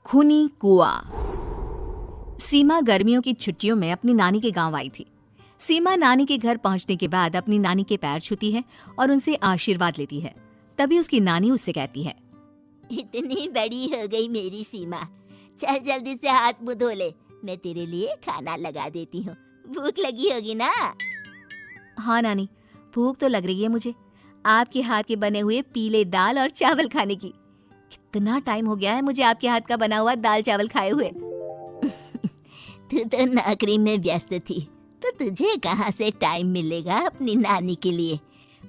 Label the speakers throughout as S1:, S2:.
S1: खूनी कुआं। सीमा गर्मियों की छुट्टियों में अपनी नानी के गांव आई थी। सीमा नानी के घर पहुंचने के बाद अपनी नानी के पैर छूती है और उनसे आशीर्वाद लेती है। तभी उसकी नानी उससे कहती है,
S2: इतनी बड़ी हो गई मेरी सीमा, चल जल्दी से हाथ मुंह धो ले, मैं तेरे लिए खाना लगा देती हूँ। भूख लगी होगी ना?
S1: हाँ नानी, भूख तो लग रही है मुझे, आपके हाथ के बने हुए पीले दाल और चावल खाने की। कितना टाइम हो गया है मुझे आपके हाथ का बना हुआ दाल चावल खाए हुए।
S2: तू तो नौकरी में व्यस्त थी, तो तुझे कहाँ से टाइम मिलेगा अपनी नानी के लिए?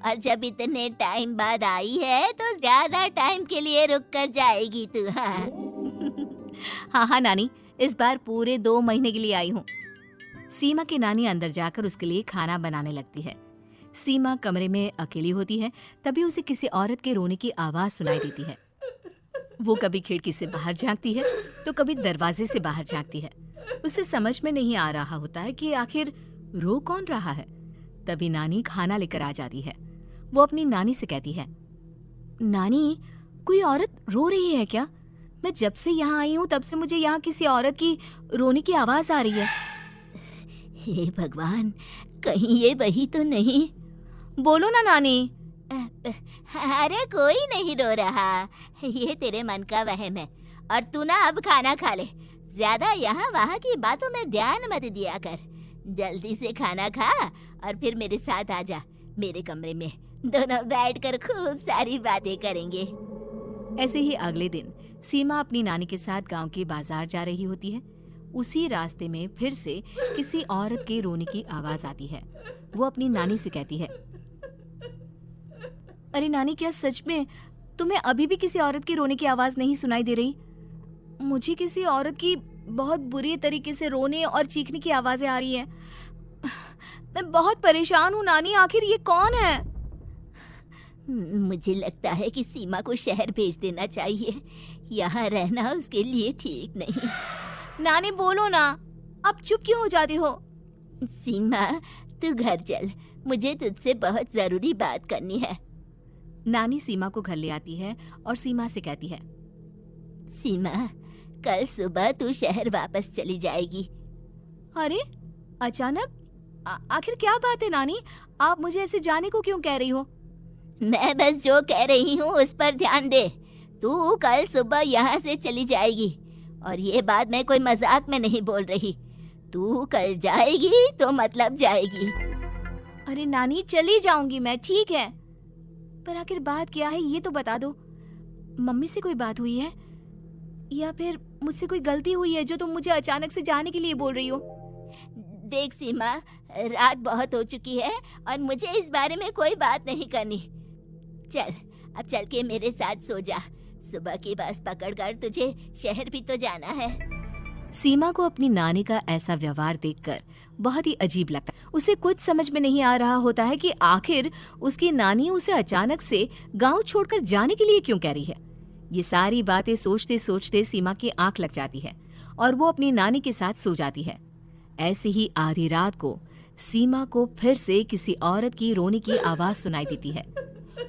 S2: और जब इतने टाइम बाद आई है तो ज्यादा टाइम के लिए रुक कर जाएगी तू।
S1: हाँ नानी, इस बार पूरे 2 महीने के लिए आई हूँ। सीमा की नानी अंदर जाकर उसके लिए खाना बनाने लगती है। सीमा कमरे में अकेली होती है, तभी उसे किसी औरत के रोने की आवाज सुनाई देती है। वो कभी खिड़की से बाहर झांकती है तो कभी दरवाजे से बाहर झांकती है। उसे समझ में नहीं आ रहा होता है कि आखिर रो कौन रहा है। तभी नानी खाना लेकर आ जाती है। वो अपनी नानी से कहती है, नानी, कोई औरत रो रही है क्या? मैं जब से यहाँ आई हूँ तब से मुझे यहाँ किसी औरत की रोने की आवाज आ रही है।
S2: हे भगवान, कहीं ये वही तो नहीं?
S1: बोलो ना नानी।
S2: अरे कोई नहीं रो रहा, ये तेरे मन का वहम है। और तू ना अब खाना खा ले, ज्यादा यहाँ वहाँ की बातों में ध्यान मत दिया कर। जल्दी से खाना खा और फिर मेरे साथ आ जा मेरे कमरे में, दोनों बैठकर खूब सारी बातें करेंगे।
S1: ऐसे ही अगले दिन सीमा अपनी नानी के साथ गांव के बाजार जा रही होती है। उसी रास्ते में फिर से किसी औरत के रोने की आवाज आती है। वो अपनी नानी से कहती है, अरे नानी, क्या सच में तुम्हें अभी भी किसी औरत की रोने की आवाज नहीं सुनाई दे रही? मुझे किसी औरत की बहुत बुरी तरीके से रोने और चीखने की आवाजें आ रही हैं। मैं बहुत परेशान हूँ नानी, आखिर ये कौन है?
S2: मुझे लगता है कि सीमा को शहर भेज देना चाहिए, यहाँ रहना उसके लिए ठीक नहीं।
S1: नानी बोलो ना, अब चुप क्यों हो जाती हो?
S2: सीमा, तू घर चल, मुझे तुझसे बहुत जरूरी बात करनी है।
S1: नानी सीमा को घर ले आती है और सीमा से कहती है,
S2: सीमा, कल सुबह तू शहर वापस चली जाएगी।
S1: अरे अचानक? आखिर क्या बात है नानी, आप मुझे ऐसे जाने को क्यों कह रही हो?
S2: मैं बस जो कह रही हूँ उस पर ध्यान दे। तू कल सुबह यहाँ से चली जाएगी, और ये बात मैं कोई मजाक में नहीं बोल रही। तू कल जाएगी तो मतलब जाएगी।
S1: अरे नानी, चली जाऊंगी मैं, ठीक है, पर आखिर बात क्या है ये तो बता दो। मम्मी से कोई बात हुई है या फिर मुझसे कोई गलती हुई है जो तुम मुझे अचानक से जाने के लिए बोल रही हो?
S2: देख सीमा, रात बहुत हो चुकी है और मुझे इस बारे में कोई बात नहीं करनी। चल, अब चल के मेरे साथ सो जा, सुबह की बस पकड़कर तुझे शहर भी तो जाना है।
S1: सीमा को अपनी नानी का ऐसा व्यवहार देखकर बहुत ही अजीब लगता है। उसे कुछ समझ में नहीं आ रहा होता है कि आखिर उसकी नानी उसे अचानक से गांव छोड़कर जाने के लिए क्यों कह रही है। ये सारी बातें सोचते सोचते सीमा की आंख लग जाती है और वो अपनी नानी के साथ सो जाती है। ऐसे ही आधी रात को सीमा को फिर से किसी औरत की रोने की आवाज सुनाई देती है।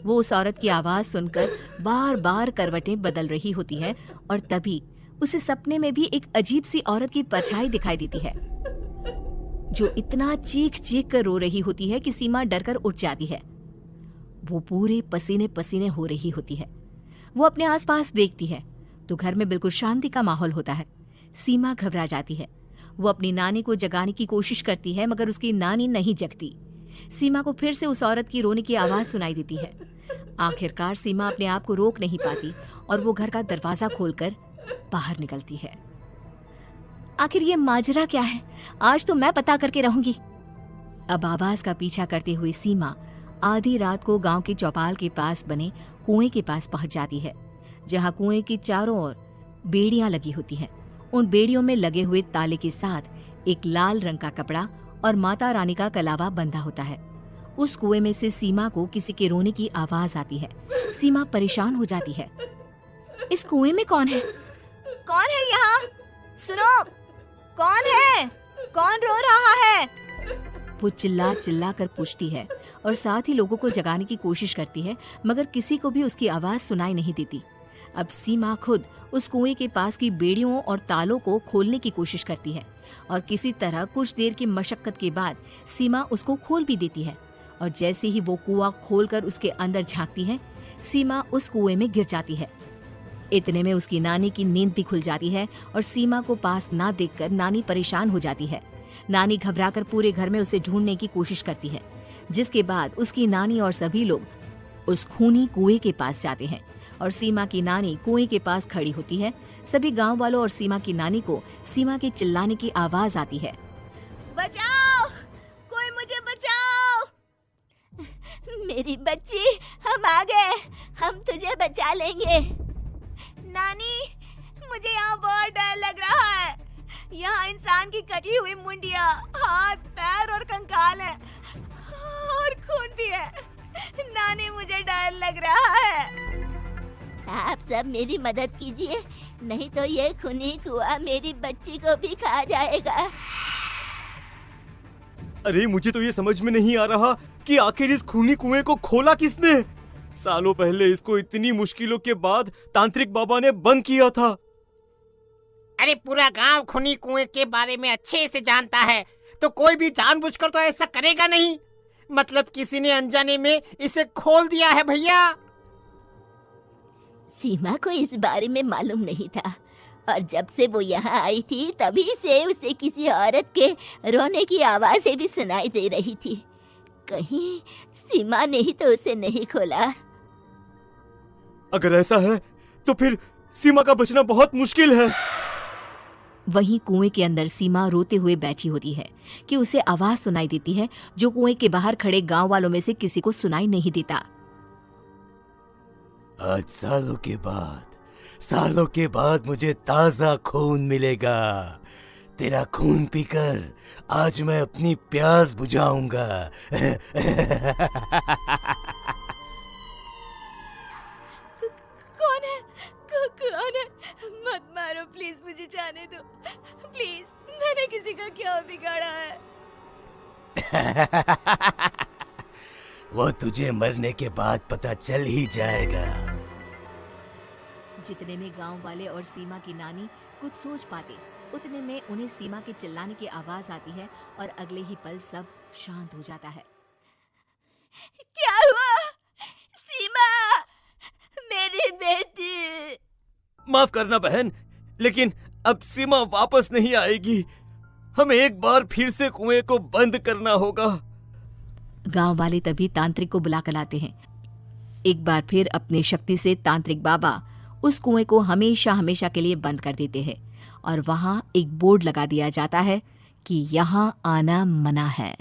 S1: वो उस औरत की आवाज सुनकर बार बार करवटें बदल रही होती है और तभी उसे सपने में भी एक अजीब सी औरत की परछाई दिखाई देती है, जो इतना चीख चीख कर रो रही होती है कि सीमा डरकर उठ जाती है। वो पूरे पसीने पसीने हो रही होती है। वो अपने आसपास देखती है तो घर में बिल्कुल शांति का माहौल होता है। सीमा घबरा जाती है। वो अपनी नानी को जगाने की कोशिश करती है, मगर उसकी नानी नहीं जगती। सीमा को फिर से उस औरत की रोने की आवाज सुनाई देती है। आखिरकार सीमा अपने आप को रोक नहीं पाती और वो घर का दरवाजा खोलकर बाहर निकलती है। आखिर ये माजरा क्या है? आज तो मैं पता करके रहूंगी। अब आवाज का पीछा करते हुए सीमा आधी रात को गांव के चौपाल के पास बने कुएं के पास पहुंच जाती है, जहां कुएं की चारों ओर बेड़ियां लगी होती हैं। उन बेड़ियों में लगे हुए ताले के साथ एक लाल रंग का कपड़ा और माता रानी का कलावा बंधा होता है। उस कुएं में से सीमा को किसी के रोने की आवाज आती है। सीमा परेशान हो जाती है। इस कुएं में कौन है? कौन है यहाँ? सुनो, कौन है? कौन रो रहा है? वो चिल्ला चिल्ला कर पूछती है और साथ ही लोगों को जगाने की कोशिश करती है, मगर किसी को भी उसकी आवाज सुनाई नहीं देती। अब सीमा खुद उस कुएं के पास की बेड़ियों और तालों को खोलने की कोशिश करती है और किसी तरह कुछ देर की मशक्कत के बाद सीमा उसको खोल भी देती है। और जैसे ही वो कुआं खोलकर उसके अंदर झांकती है, सीमा उस कुएं में गिर जाती है। इतने में उसकी नानी की नींद भी खुल जाती है और सीमा को पास ना देखकर नानी परेशान हो जाती है। नानी घबराकर पूरे घर में उसे ढूंढने की कोशिश करती है, जिसके बाद उसकी नानी और सभी लोग उस खूनी कुएं के पास जाते हैं और सीमा की नानी कुएं के पास खड़ी होती है। सभी गांव वालों और सीमा की नानी को सीमा के चिल्लाने की आवाज आती है,
S2: बचाओ, कोई मुझे बचाओ। मेरी बच्ची, हम आ गए, हम तुझे बचा लेंगे। नानी, मुझे यहाँ बहुत डर लग रहा है। यहाँ इंसान की कटी हुई मुंडिया, हाथ, पैर और कंकाल है और खून भी है। नानी, मुझे डर लग रहा है। आप सब मेरी मदद कीजिए, नहीं तो ये खूनी कुआं मेरी बच्ची को भी खा जाएगा।
S3: अरे मुझे तो ये समझ में नहीं आ रहा कि आखिर इस खूनी कुएं को खोला किसने। सालों पहले इसको इतनी मुश्किलों के बाद तांत्रिक बाबा ने बंद किया था।
S4: अरे पूरा गांव खूनी कुएं के बारे में अच्छे से जानता है, तो कोई भी जानबूझकर तो ऐसा करेगा नहीं। मतलब किसी ने अनजाने में इसे खोल दिया है भैया।
S2: सीमा को इस बारे में मालूम नहीं था और जब से वो यहाँ आई थी तभी से उसे किसी औरत के रोने की आवाज़ें भी सुनाई दे रही थी। कहीं सीमा ने ही तो उसे नहीं खोला।
S3: अगर ऐसा है तो फिर सीमा का बचना बहुत मुश्किल है।
S1: वहीं कुएं के अंदर सीमा रोते हुए बैठी होती है कि उसे आवाज सुनाई देती है जो कुएं के बाहर खड़े गांव वालों में से किसी को सुनाई नहीं देता।
S3: आज सालों के बाद मुझे ताजा खून मिलेगा। तेरा खून पीकर आज मैं अपनी प्यास बुझाऊंगा।
S2: कौन है? कौन है? मत मारो प्लीज, मुझे जाने दो प्लीज। मैंने किसी का क्या बिगाड़ा है?
S3: वो तुझे मरने के बाद पता चल ही जाएगा।
S1: जितने में गांव वाले और सीमा की नानी कुछ सोच पाते, उतने में उन्हें सीमा के चिल्लाने की आवाज आती है और अगले ही पल सब शांत हो जाता है।
S2: क्या हुआ? सीमा, मेरी बेटी।
S3: माफ करना बहन, लेकिन अब सीमा वापस नहीं आएगी। हमें एक बार फिर से कुएं को बंद करना होगा।
S1: गांव वाले तभी तांत्रिक को बुला कर लाते हैं। एक बार फिर अपनी शक्ति से तांत्रिक बाबा उस कुएं को हमेशा हमेशा के लिए बंद कर देते हैं और वहां एक बोर्ड लगा दिया जाता है कि यहाँ आना मना है।